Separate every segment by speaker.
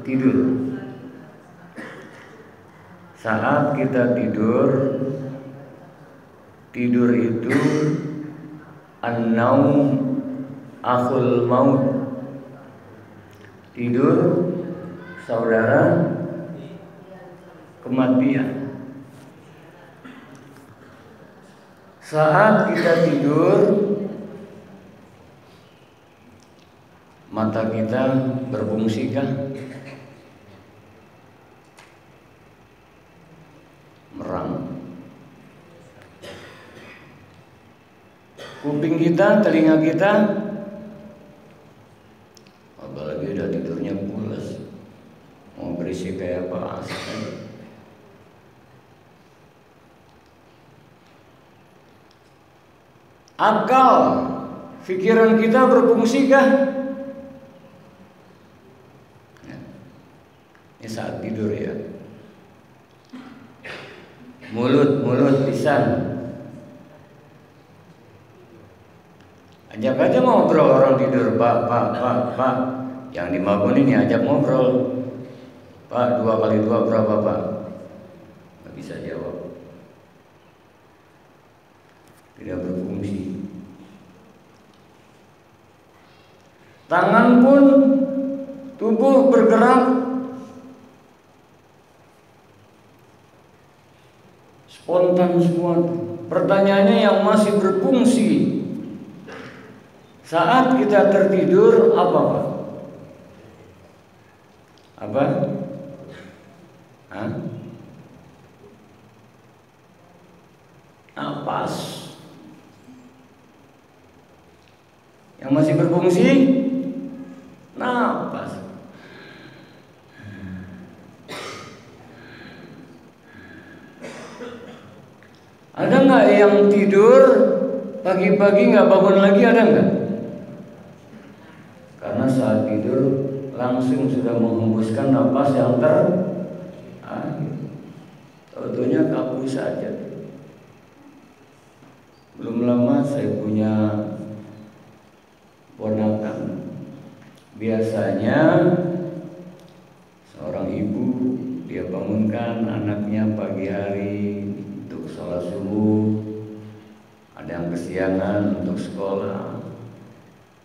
Speaker 1: tidur. Saat kita tidur itu an-naum akhul maut. Tidur saudara kematian. Saat kita tidur, mata kita berfungsikah? Merang. Kuping kita, telinga kita, apalagi udah tidurnya pulas, mau berisik kayak apa asik aja. Akal, pikiran kita berfungsikah? Ini saat tidur ya. Mulut, lisan. Ajak aja ngobrol orang tidur, Pak. Yang dibangun ini ajak ngobrol. Pak, 2 kali 2 berapa, Pak? Gak bisa jawab. Tidak berfungsi. Tangan pun tubuh bergerak spontan semua. Pertanyaannya yang masih berfungsi saat kita tertidur apa, Pak? Apa? Napas. Yang masih berfungsi napas. Ada nggak yang tidur pagi-pagi nggak bangun lagi, ada nggak? Karena saat tidur langsung sudah menghembuskan napas yang terakhir. Tentunya kaku saja. Belum lama saya punya ponakan. Biasanya seorang ibu dia bangunkan anaknya pagi hari untuk sholat subuh, ada yang kesiangan untuk sekolah.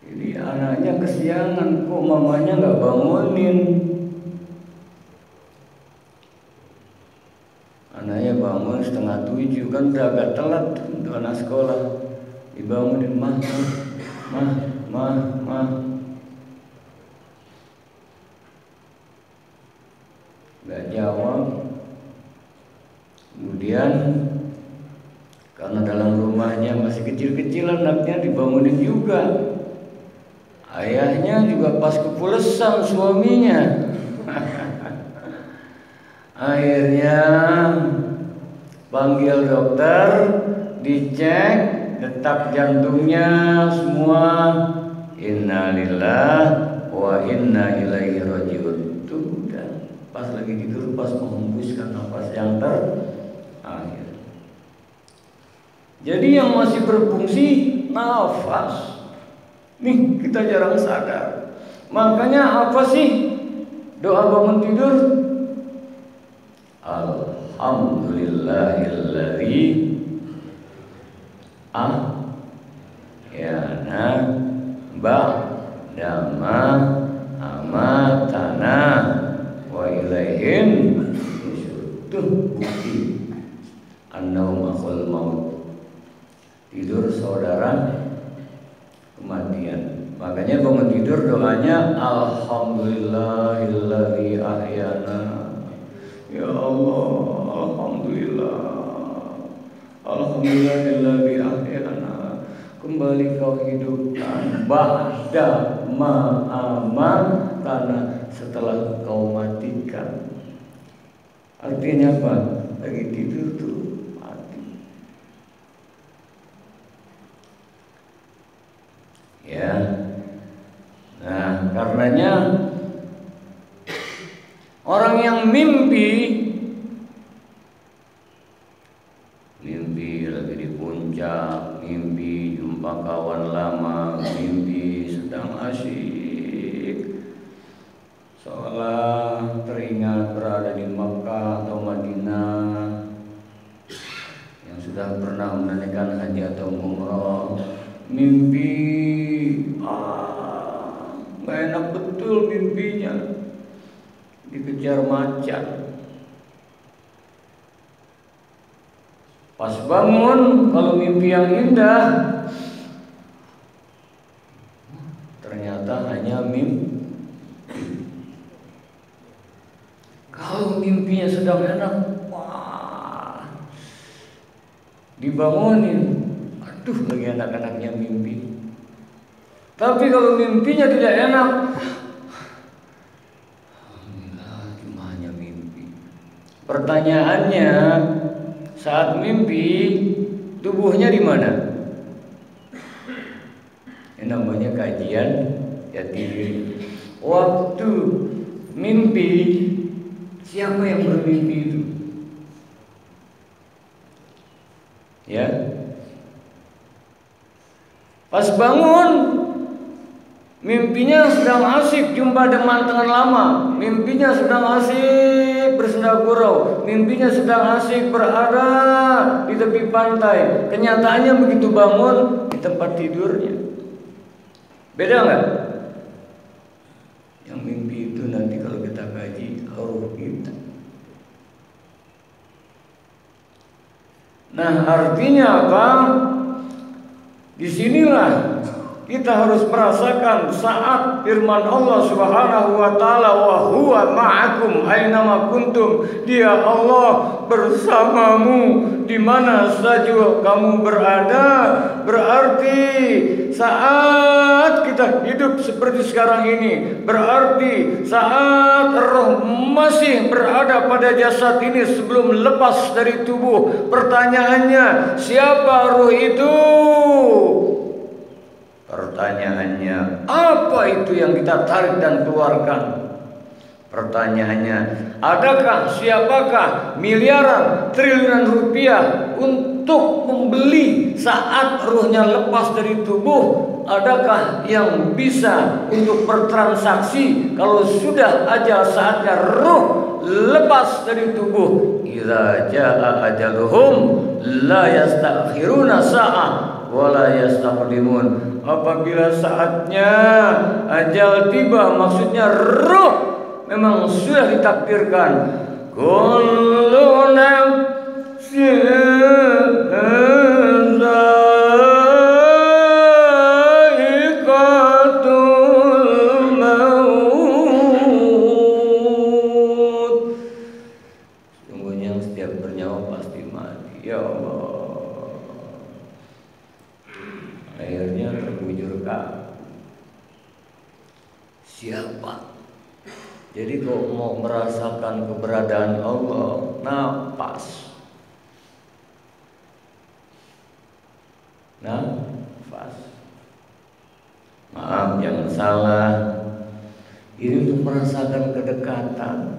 Speaker 1: Jadi anaknya kesiangan, kok mamanya nggak bangunin. Anaknya bangun 6:30, kan udah agak telat untuk anak sekolah. Dibangunin, mah. Nggak jawab. Kemudian karena dalam rumahnya masih kecil-kecil anaknya, dibangunin juga. Ayahnya juga pas kepulesan suaminya. Akhirnya panggil dokter, dicek detak jantungnya semua. Innalillah wa inna ilaihi rajiun. Itu udah pas lagi tidur, pas menghembuskan nafas yang terakhir. Jadi yang masih berfungsi nafas. Nih kita jarang sadar. Makanya apa sih doa bangun tidur? Alhamdulillahilladzi ahyana ba'dama amatana wa ilaihin nusyur. Tuh bukti an-naum akhul maut. Tidur saudara kematian. Makanya bangun tidur doanya alhamdulillahilladzi ahyana. Ya Allah, alhamdulillahilladzi ahyana. Kembali kau hidupkan ba'da ma'amatana, setelah kau matikan. Artinya apa? Lagi tidur tuh mati. Ya. Nah, karenanya orang yang mimpi lagi di puncak, mimpi jumpa kawan lama, mimpi sedang asyik, seolah teringat berada di Makkah atau Madinah, yang sudah pernah menunaikan haji atau umroh, mimpi nggak enak betul mimpinya, dikejar macan. Pas bangun, kalau mimpi yang indah, ternyata hanya mimpi. Kalau mimpinya sedang enak, wah, dibangunin, aduh lagi enak-enaknya mimpi. Tapi kalau mimpinya tidak enak, alhamdulillah cuma hanya mimpi. Pertanyaannya, saat mimpi tubuhnya di mana? Ini namanya kajian jati diri. Waktu mimpi, siapa yang bermimpi itu? Ya. Pas bangun, mimpinya sedang asik jumpa teman-teman lama, mimpinya sedang asik bersenda gurau, mimpinya sedang asik berada di tepi pantai. Kenyataannya begitu bangun di tempat tidurnya. Beda nggak? Yang mimpi itu nanti kalau kita kaji ruh kita. Nah, artinya apa? Disinilah kita harus merasakan saat firman Allah Subhanahu wa taala, wa huwa ma'akum aina ma kuntum. Dia Allah bersamamu di mana saja kamu berada. Berarti saat kita hidup seperti sekarang ini, berarti saat roh masih berada pada jasad ini sebelum lepas dari tubuh. Pertanyaannya, siapa roh itu? Pertanyaannya, apa itu yang kita tarik dan keluarkan? Pertanyaannya, adakah, siapakah miliaran, triliunan rupiah untuk membeli saat ruhnya lepas dari tubuh? Adakah yang bisa untuk bertransaksi kalau sudah ajal saatnya ruh lepas dari tubuh? Idza jaa ajaluhum la yastakhiruna sa'ah wala yastaqdimun. Apabila saatnya ajal tiba, maksudnya ruh memang sudah ditakdirkan. Kullu nafsin dha'iqatul maut. Sungguhnya setiap bernyawa pasti mati. Ya Allah. Akhirnya terbujurkan. Siapa? Jadi kalau mau merasakan keberadaan Allah, nafas. Maaf, jangan salah. Ini untuk merasakan kedekatan.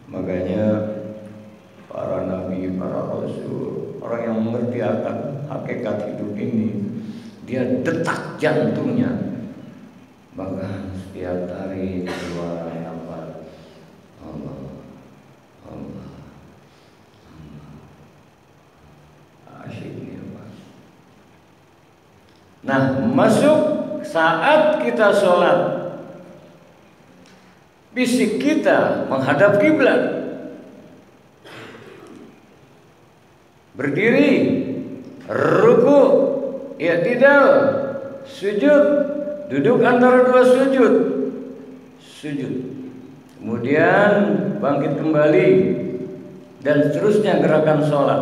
Speaker 1: Makanya para nabi, para rasul, orang yang mengerti akan hakikat hidup ini, dia detak jantungnya. Bahkan setiap hari keluar nafas, Allah, Allah, Allah. Asyik nih, Pak. Nah, masuk saat kita sholat, fisik kita menghadap kiblat. Berdiri, ruku, i'tidal, sujud, duduk antara dua sujud, kemudian bangkit kembali, dan seterusnya gerakan sholat.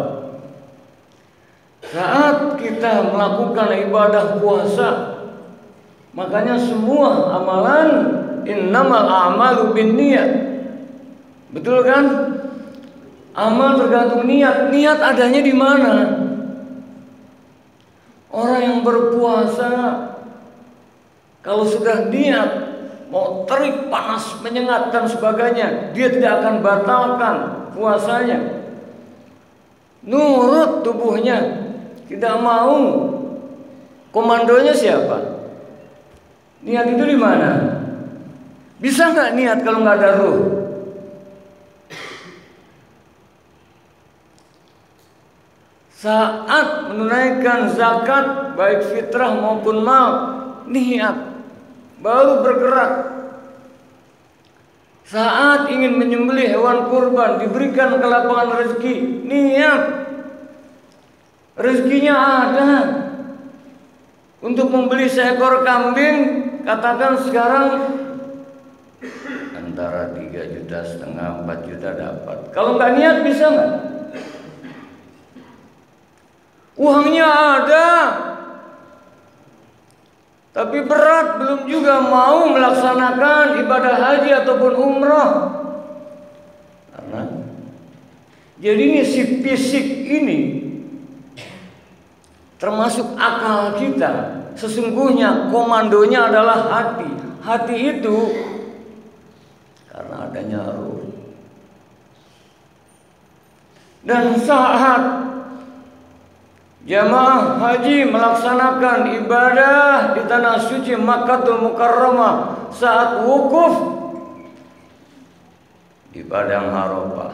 Speaker 1: Saat kita melakukan ibadah puasa, makanya semua amalan innamal a'malu binniyat. Betul kan? Amal tergantung niat. Niat adanya di mana? Orang yang berpuasa, kalau sudah niat mau terik, panas, menyengat dan sebagainya, dia tidak akan batalkan puasanya. Nurut tubuhnya, tidak mau. Komandonya siapa? Niat itu di mana? Bisa nggak niat kalau nggak ada ruh? Saat menunaikan zakat baik fitrah maupun mal, niat baru bergerak. Saat ingin menyembelih hewan kurban, diberikan kelapangan rezeki, niat. Rezekinya ada. Untuk membeli seekor kambing, katakan sekarang antara 3,5 juta, 4 juta dapat. Kalau nggak niat bisa nggak? Uangnya ada, tapi berat, belum juga mau melaksanakan ibadah haji ataupun umrah. Karena jadi ini si fisik ini termasuk akal kita. Sesungguhnya komandonya adalah hati. Hati itu karena adanya ruh. Dan saat jamaah haji melaksanakan ibadah di tanah suci Makkatul Mukarramah, saat wukuf di padang Arafah,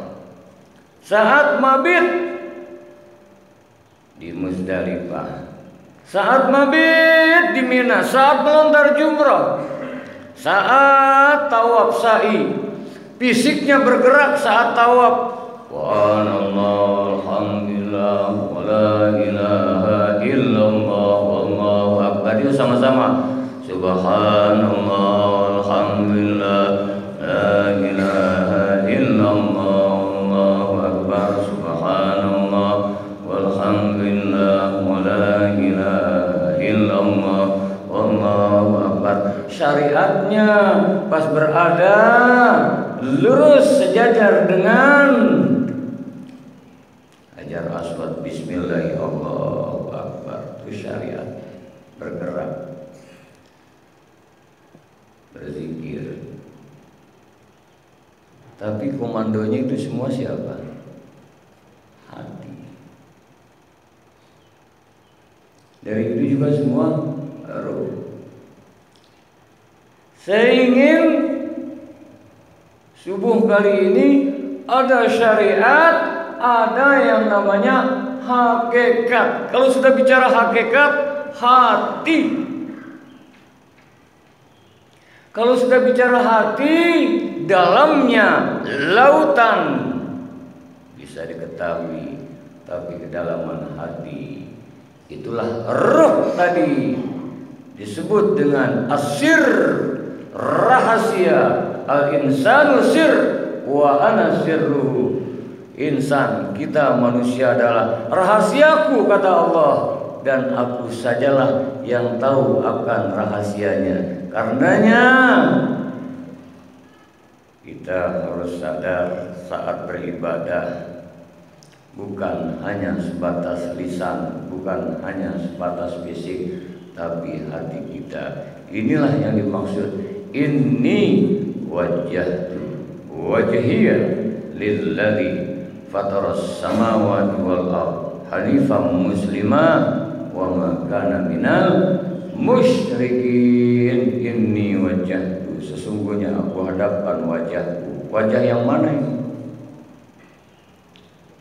Speaker 1: saat mabit di Muzdalifah, saat mabit di Mina, saat melontar jumrah, saat tawaf sa'i, fisiknya bergerak saat tawaf. Subhanallah, alhamdulillah, wa la ilaha illallah, wallahu akbar. Itu sama-sama. Subhanallah, alhamdulillah, la ilaha illallah, wallahu akbar. Subhanallah, walhamdulillah, wa la ilaha illallah, wallahu akbar. Syariatnya pas berada lurus sejajar dengan Hajar Aswad, bismillah, Allahu akbar. Itu syariat, bergerak, berzikir. Tapi komandonya itu semua siapa? Hati. Dari itu juga semua ruh. Saya ingin subuh kali ini ada syariat, ada yang namanya hakikat. Kalau sudah bicara hakikat, hati. Kalau sudah bicara hati, dalamnya lautan bisa diketahui, tapi kedalaman hati itulah ruh tadi disebut dengan asir, rahasia. Al-insanu sir wa ana sirruhu. Insan, kita manusia adalah rahasiaku, kata Allah, dan aku sajalah yang tahu akan rahasianya. Karenanya kita harus sadar saat beribadah bukan hanya sebatas lisan, bukan hanya sebatas fisik, tapi hati kita. Inilah yang dimaksud inni wajjahtu wajhiya lilladzi fataras samawati wal ardh hanifan muslimah wa ma kana minal musyrikin. Inni wajjahtu, sesungguhnya aku hadapkan wajahku. Wajah yang mana ini?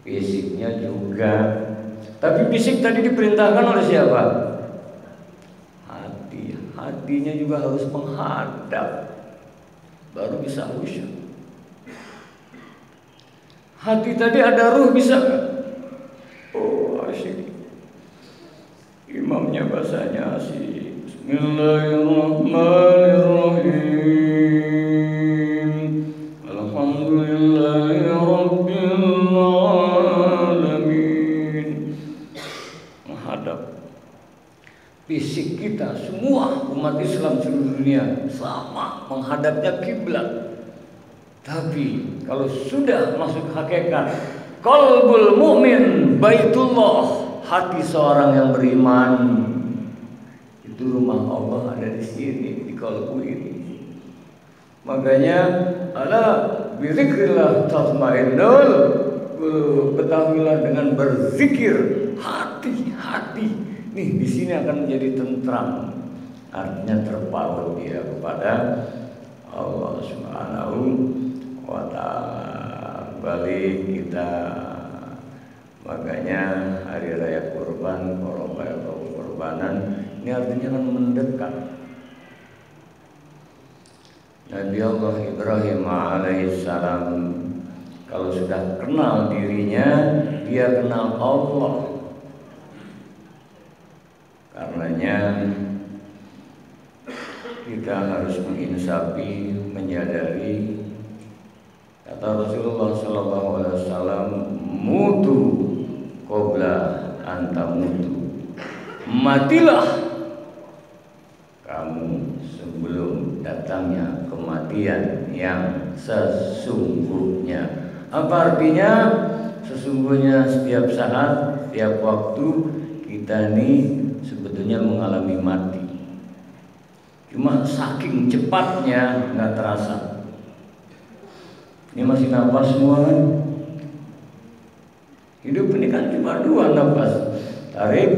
Speaker 1: Fisiknya juga. Tapi fisik tadi diperintahkan oleh siapa? Hati. Hatinya juga harus menghadap, baru bisa khusyuk. Hati tadi ada ruh, bisa gak? Oh, asyik. Imamnya bahasanya asyik. Bismillahirrahmanirrahim. Alhamdulillahi rabbil alamin. Menghadap. Fisik kita semua umat Islam seluruh dunia sama menghadapnya kiblat. Tapi kalau sudah masuk hakikat, qalbul mu'min baitullah, hati seorang yang beriman itu rumah Allah ada di sini, di qalbu ini. Makanya ala bizikrillah tatmainnul qulub. Ketahuilah dengan berzikir hati-hati nih di sini akan menjadi tentram. artinya terpaut dia kepada Allah Subhanahu wa Ta'ala. Balik kita, makanya hari raya kurban, kurbanan ini artinya kan mendekat. Nabi Allah Ibrahim alaihissalam kalau sudah kenal dirinya, dia kenal Allah. Karenanya kita harus menginsafi, menyadari kata Rasulullah SAW, mutu qabla anta mutu, matilah kamu sebelum datangnya kematian yang sesungguhnya. Apa artinya? Sesungguhnya setiap saat, setiap waktu kita ini sebetulnya mengalami mati. Cuma saking cepatnya nggak terasa. Ini masih nafas semua kan? Hidup ini kan cuma 2 nafas, tarik,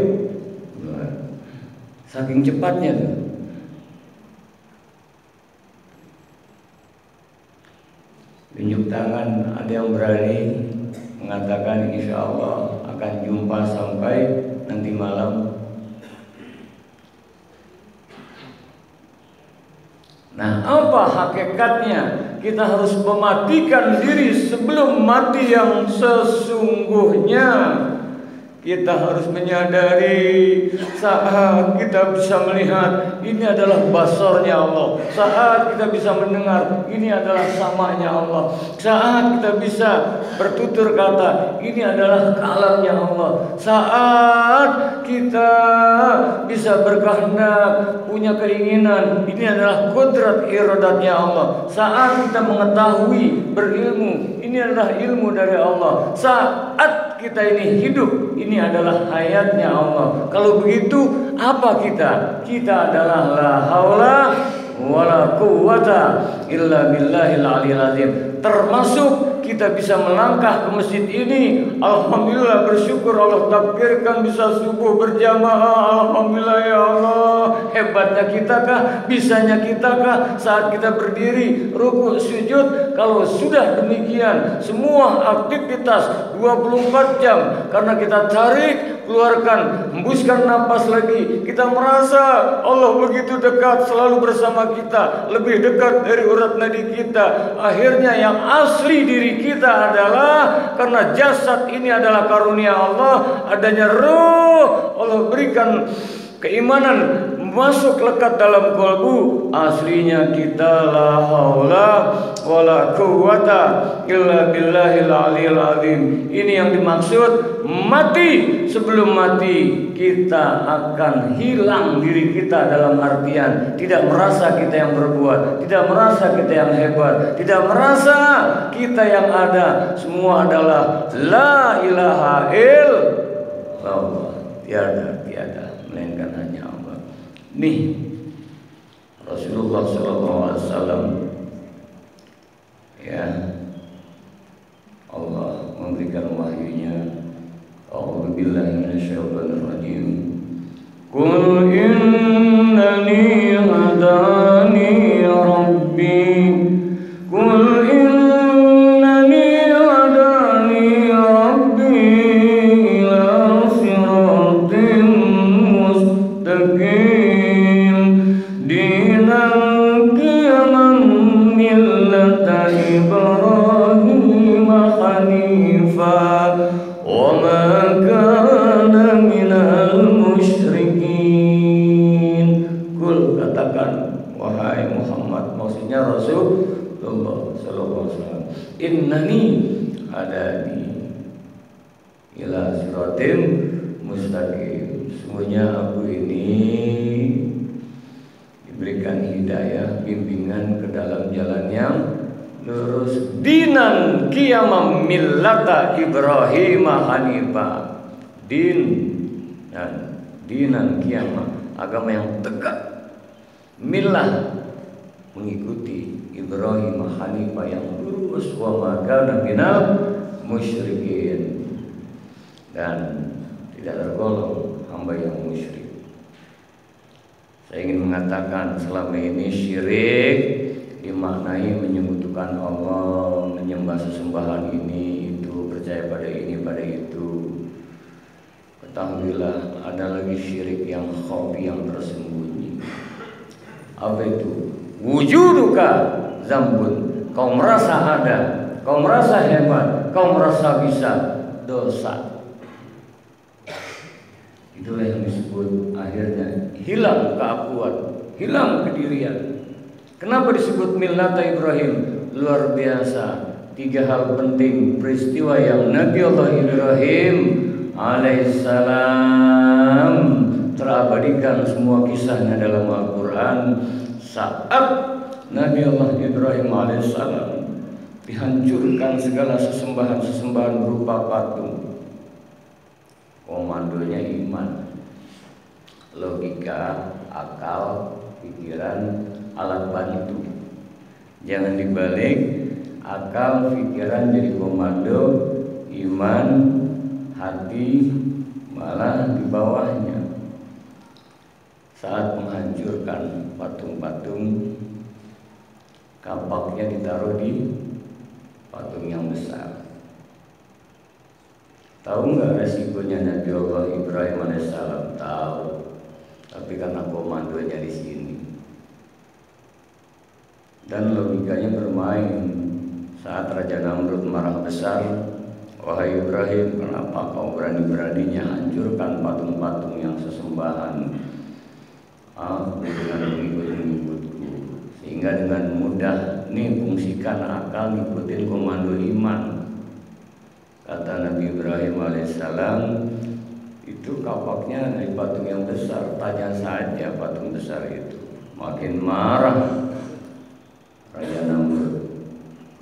Speaker 1: saking cepatnya tuh. Tunjuk tangan, ada yang berani mengatakan insya Allah akan jumpa sampai nanti malam. Nah, apa hakikatnya? Kita harus mematikan diri sebelum mati yang sesungguhnya. Kita harus menyadari saat kita bisa melihat, ini adalah basarnya Allah. Saat kita bisa mendengar, ini adalah samanya Allah. Saat kita bisa bertutur kata, ini adalah kalamnya Allah. Saat kita bisa berkehendak, punya keinginan, ini adalah kodrat iradatnya Allah. Saat kita mengetahui, berilmu, ini adalah ilmu dari Allah. Saat kita ini hidup, ini adalah hayatnya Allah. Kalau begitu, apa kita? Kita adalah la haula wala quwwata illa billahil aliyil azim. Termasuk kita bisa melangkah ke masjid ini. Alhamdulillah, bersyukur Allah takdirkan bisa subuh berjamaah. Alhamdulillah ya Allah. Hebatnya kita kah? Bisanya kita kah? Saat kita berdiri, rukuk, sujud. Kalau sudah demikian, semua aktivitas 24 jam karena kita tarik, keluarkan, hembuskan napas lagi. Kita merasa Allah begitu dekat, selalu bersama kita, lebih dekat dari urat nadi kita. Akhirnya yang asli diri kita adalah karena jasad ini adalah karunia Allah, adanya ruh Allah berikan keimanan masuk lekat dalam kalbu. Aslinya kita la haula wala quwwata illa billahil aliyil azim. Ini yang dimaksud mati. Sebelum mati kita akan hilang diri kita, dalam artian tidak merasa kita yang berbuat, tidak merasa kita yang hebat, tidak merasa kita yang ada. Semua adalah la ilaha illallah, tiada melainkan hanya Allah. Nih Rasulullah SAW, ya, Allah memberikan wahyunya. A'udzu billahi minasyaitonir rajim. Qul innani hadani rabbi. Qul innani hadani rabbi ila siratin mustaqim dinan qiyaman millata Ibrahim hanifa wa ma kana minal musyrikin. Kul, katakan wahai Muhammad, maksudnya Rasulullah sallallahu alaihi wasallam, innani hadani ila siratim mustaqim. Sesungguhnya aku ini diberikan hidayah, bimbingan ke dalam jalan yang lurus. Dinan qiyamam millata Ibrahim hanifa. Din dan dinan qiyamah, agama yang tegak. Millah, mengikuti Ibrahim hanifa yang lurus. Wa ma kana minal musyrikin, dan tidak tergolong hamba yang musyrik. Saya ingin mengatakan selama ini syirik dimaknai menyekutukan Allah, menyembah sesembahan ini itu, percaya pada ini pada itu. Ketahuilah ada lagi syirik yang khafi, yang tersembunyi. Apa itu? Wujuduka zambun. Kau merasa ada, kau merasa hebat, kau merasa bisa, dosa. Itulah yang disebut akhirnya hilang keakuan, hilang kedirian. Kenapa disebut millata Ibrahim? Luar biasa. 3 hal penting peristiwa yang Nabi Allah Ibrahim alaihissalam terabadikan semua kisahnya dalam Al-Quran. Saat Nabi Allah Ibrahim alaihissalam dihancurkan segala sesembahan-sesembahan berupa patung, komandonya iman, logika, akal, pikiran, alat bantu. Jangan dibalik, akal, pikiran jadi komando, iman, hati malah di bawahnya. Saat menghancurkan patung-patung, kapaknya ditaruh di patung yang besar. Tahu nggak resikonya Nabi Allah Ibrahim alaihissalam? Tahu, tapi karena komandonya di sini dan logikanya bermain. Saat Raja Namrud marah besar, wahai Ibrahim, kenapa kau berani-beraninya hancurkan patung-patung yang sesembahan dengan mengikut-mengikutku, sehingga dengan mudah nih fungsikan akal ngikutin komando iman. Kata Nabi Ibrahim alaihissalam, itu kapaknya dari patung yang besar, tanya saja patung besar itu. Makin marah Raja Namrud,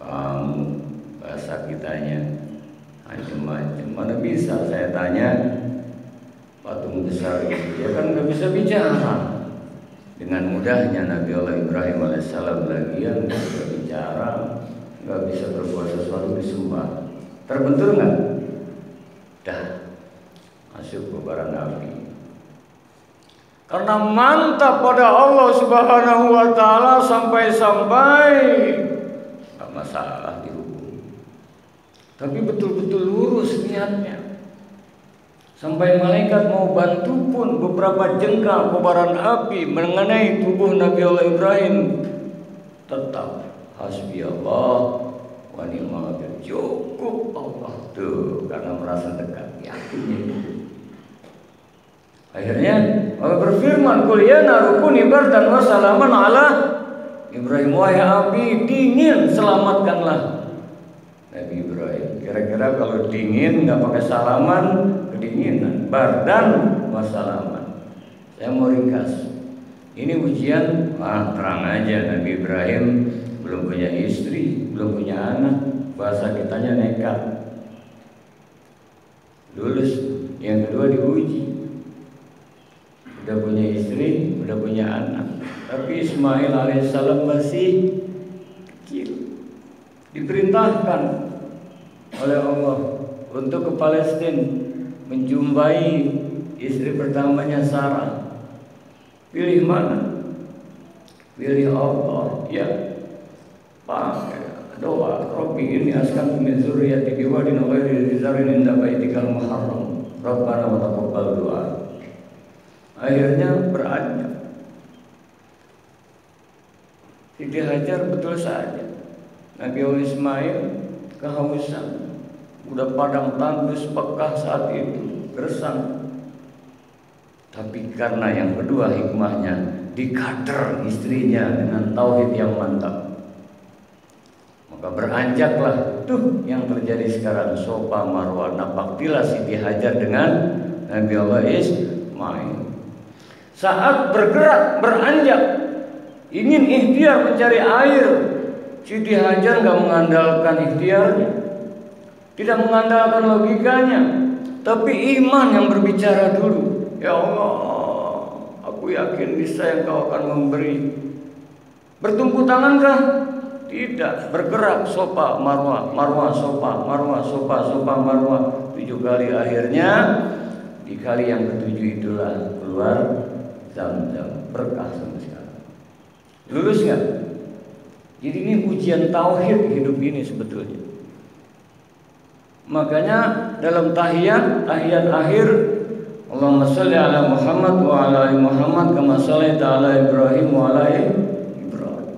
Speaker 1: kamu bahasa kitanya macam-macam, mana bisa saya tanya patung besar itu, dia kan nggak bisa bicara. Dengan mudahnya Nabi Allah Ibrahim alaihissalam lagian nggak bisa bicara, nggak bisa berbuat sesuatu disembah. Terbentur nggak? Dah masuk ke bara api. Karena mantap pada Allah Subhanahu wa taala sampai-sampai nggak masalah dihukum. Tapi betul-betul lurus niatnya. Sampai malaikat mau bantu pun beberapa jengkal kobaran api mengenai tubuh Nabi Allah Ibrahim, tetap hasbi Allah wa ni'mal wakil, cukup Allah tuh, karena merasa dekat, yakinnya itu. Akhirnya Allah berfirman, qul ya naru kuni bardan wa salaman ala Ibrahim, wahai api dingin selamatkanlah Nabi Ibrahim. Kira-kira kalau dingin nggak pakai salaman, kedinginan. Bardan wa salaman. Saya mau ringkas. Ini ujian, terang aja Nabi Ibrahim belum punya istri, belum punya anak, bahasa kitanya nekat. Lulus. Yang kedua diuji. Udah punya istri, udah punya anak, tapi Ismail alaihissalam masih kecil. Diperintahkan oleh Allah untuk ke Palestina menjumpai istri pertamanya Sarah. Pilih mana? Pilih Allah. Ya, pakai doa. Rabbi inni askantu min dzurriyyati biwadin ghairi dzi zar'in inda baitikal muharram. Rabbana wa taqabbal du'a. Akhirnya beranjak. Siti Hajar betul saja. Nabi Ismail kehausan, udah padang tandus Mekah saat itu, gersang. Tapi karena yang kedua hikmahnya, dikader istrinya dengan tauhid yang mantap, maka beranjaklah tuh yang terjadi sekarang, Sofa Marwah. Napaktilah Siti Hajar dengan Nabi Allah Ismail. Saat bergerak, beranjak, ingin ikhtiar mencari air, Siti Hajar nggak mengandalkan ikhtiarnya, tidak mengandalkan logikanya, tapi iman yang berbicara dulu. Ya Allah, aku yakin bisa yang kau akan memberi. Bertumpu tangankah? Tidak. Bergerak, Sofa Marwah, Marwah Sofa, Marwah Sofa, Sofa Marwah 7 kali. Akhirnya di kali yang ke-7 itulah keluar Zam-Zam. berkah sama sekali. Lulus nggak? Jadi ini ujian tauhid hidup ini sebetulnya. Makanya dalam tahiyat akhir, Allahumma sholli ala Muhammad wa ala ali Muhammad kama shallaita ala Ibrahim wa ala ali Ibrahim.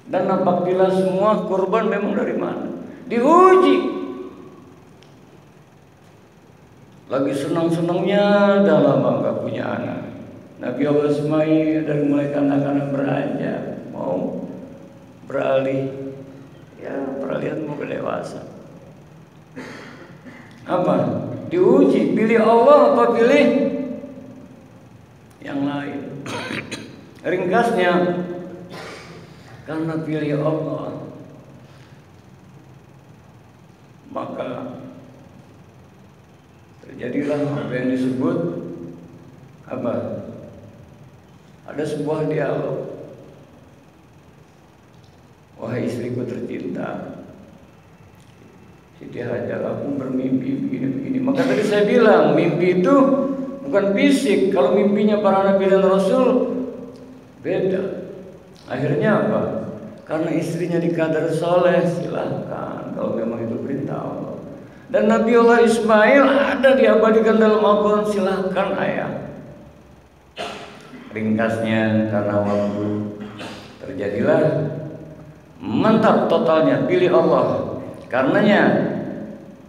Speaker 1: Dan apabila semua kurban memang dari mana? Diuji. Lagi senang-senangnya dah lama nggak punya anak. Nabi Allah Ismail dari mulai kanak-kanak beranjak mau beralih, ya peralihan mau ke dewasa. Apa? Diuji, pilih Allah apa pilih yang lain? Ringkasnya, karena pilih Allah, maka terjadilah apa yang disebut apa? Ada sebuah dialog. Wahai istriku tercinta, Siti Hajar, aku bermimpi begini-begini. Maka tadi saya bilang, mimpi itu bukan fisik. Kalau mimpinya para nabi dan rasul beda. Akhirnya apa? Karena istrinya dikadar soleh, silahkan kalau memang itu perintah Allah. Dan Nabi Allah Ismail ada diabadikan dalam Al-Quran, silahkan ayah. Ringkasnya, karena waktu, terjadilah mantap totalnya pilih Allah. Karenanya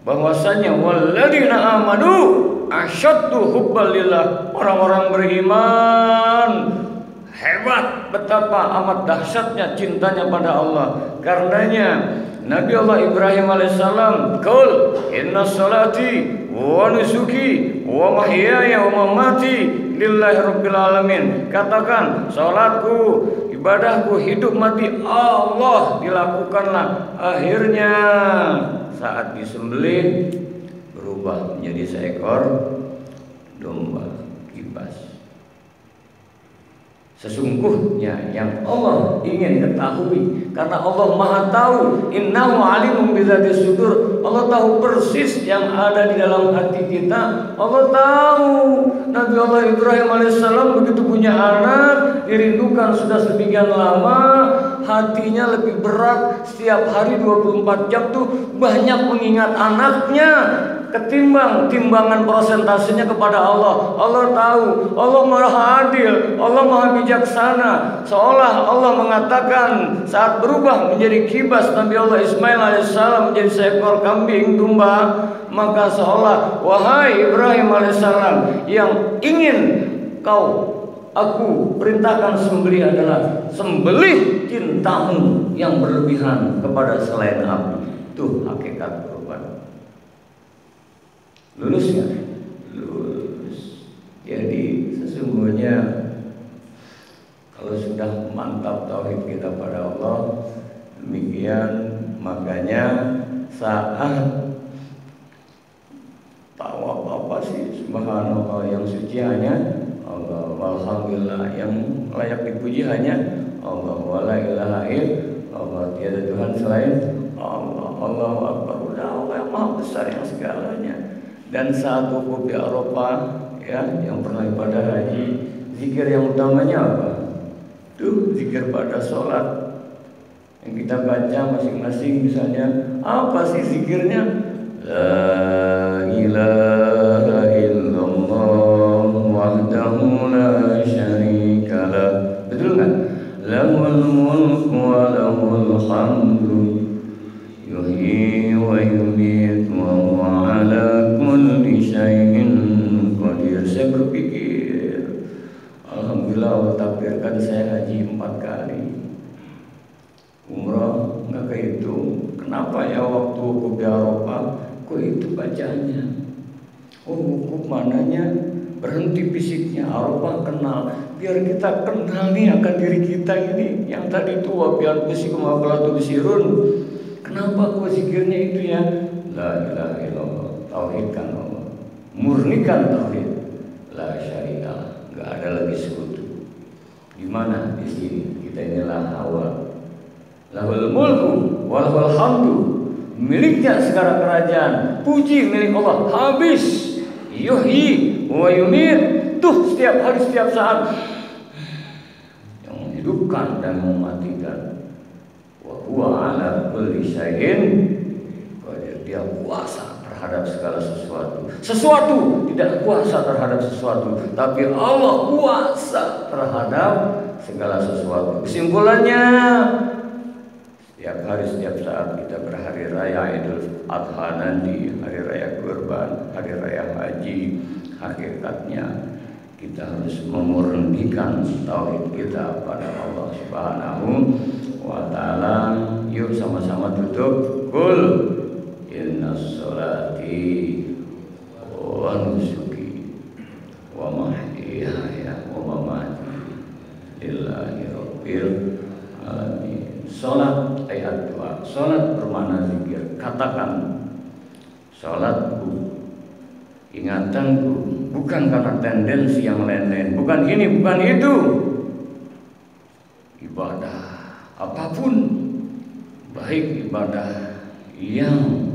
Speaker 1: bahwasanya walladzina amanu asyaddu hubban lillah, orang-orang beriman hebat betapa amat dahsyatnya cintanya pada Allah. Karenanya Nabi Allah Ibrahim alaihissalam, "Qul inna salati wa nusuki wa mahyaya wa mamati lillahi rabbil alamin." Katakan, salatku, ibadahku, hidup mati Allah, dilakukanlah. Akhirnya saat disembelih berubah menjadi seekor domba kibas. Sesungguhnya yang Allah ingin ketahui, karena Allah Maha tahu, innahu alimun bidzati sudur. Allah tahu persis yang ada di dalam hati kita. Allah tahu Nabi Allah Ibrahim alaihissalam begitu punya anak, dirindukan sudah sedemikian lama, hatinya lebih berat setiap hari 24 jam tuh banyak mengingat anaknya ketimbang timbangan prosentasenya kepada Allah. Allah tahu, Allah Maha Adil, Allah Maha Bijaksana. Seolah Allah mengatakan saat berubah menjadi kibas Nabi Allah Ismail alaihissalam menjadi seekor kambing domba, maka seolah, wahai Ibrahim alaihissalam, yang ingin aku perintahkan sembelih adalah sembelih cintamu yang berlebihan kepada selain aku. Itu hakikat kurban. Lulus nggak? Lulus. Jadi sesungguhnya kalau sudah mantap tauhid kita pada Allah, demikian makanya saat tawaf apa sih? Subhanallah, yang suci hanya Allah, alhamdulillah, yang layak dipuji hanya Allah, wala ilaha illallah, tiada Tuhan selain Allah, Allahu Akbar, udah Allah yang maha besar yang segalanya. Dan saat wukuf di Arafah, ya, yang pernah ibadah haji, zikir yang utamanya apa? Tuh zikir pada sholat yang kita baca masing-masing, misalnya apa sih zikirnya? La ilaha illallah wahdahu la syarikalah. Betul nggak? Lahul mulku wa lahul hamdu yuhyi wa yumiitu wa huwa ala kulli syai'in qadir. Saya berpikir, alhamdulillah Allah takdirkan saya haji 4 kali, umrah nggak kehitung. Kenapa ya waktu wukuf di Arafah kok itu bacaannya? Oh, wukuf mananya berhenti fisiknya, Arafah kenal. Biar kita kenal nih akan diri kita ini. Yang tadi itu wabian besikum wabalatu bisirun. Kenapa kok zikirnya itu ya? La ilaha illallah, tauhidkan Allah, murnikan tauhid. La syarikalah, nggak ada lagi sekutu. Di mana? Di sini. Kita inilah awal. Lahul mulku wa lahul hamdu, miliknya segala kerajaan, puji milik Allah. Habis. Yuhyi wa yumit, tuh setiap hari setiap saat menghidupkan dan mematikan. Wa huwa ala kulli syai'in qadir. Dia kuasa terhadap segala sesuatu. Sesuatu tidak kuasa terhadap sesuatu, tapi Allah kuasa terhadap segala sesuatu. Kesimpulannya, setiap hari, setiap saat kita berhari raya Idul Adha nanti, hari raya Kurban, hari raya haji, hakikatnya kita harus memurnikan tauhid kita pada Allah Subhanahu wa ta'ala. Yuk sama-sama tutup. Qul inna sholati wa nusuki wa mahyaya wa mamati lillahi rabbil alamin. Salat ayat 2. Salat bermakna zikir. Katakan, salatku, ingatanku, bukan karena tendensi yang lain-lain, bukan ini, bukan itu. Ibadah apapun, baik ibadah yang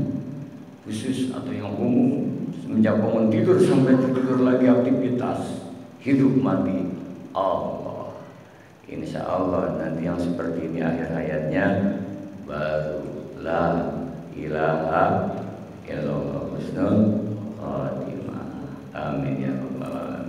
Speaker 1: khusus atau yang umum, semenjak bangun tidur sampai tidur lagi, aktivitas hidup mati Allah. Insya Allah nanti yang seperti ini akhir hayatnya baru la ilaha illallah husnul khatimah. Amin ya rabbal alamin.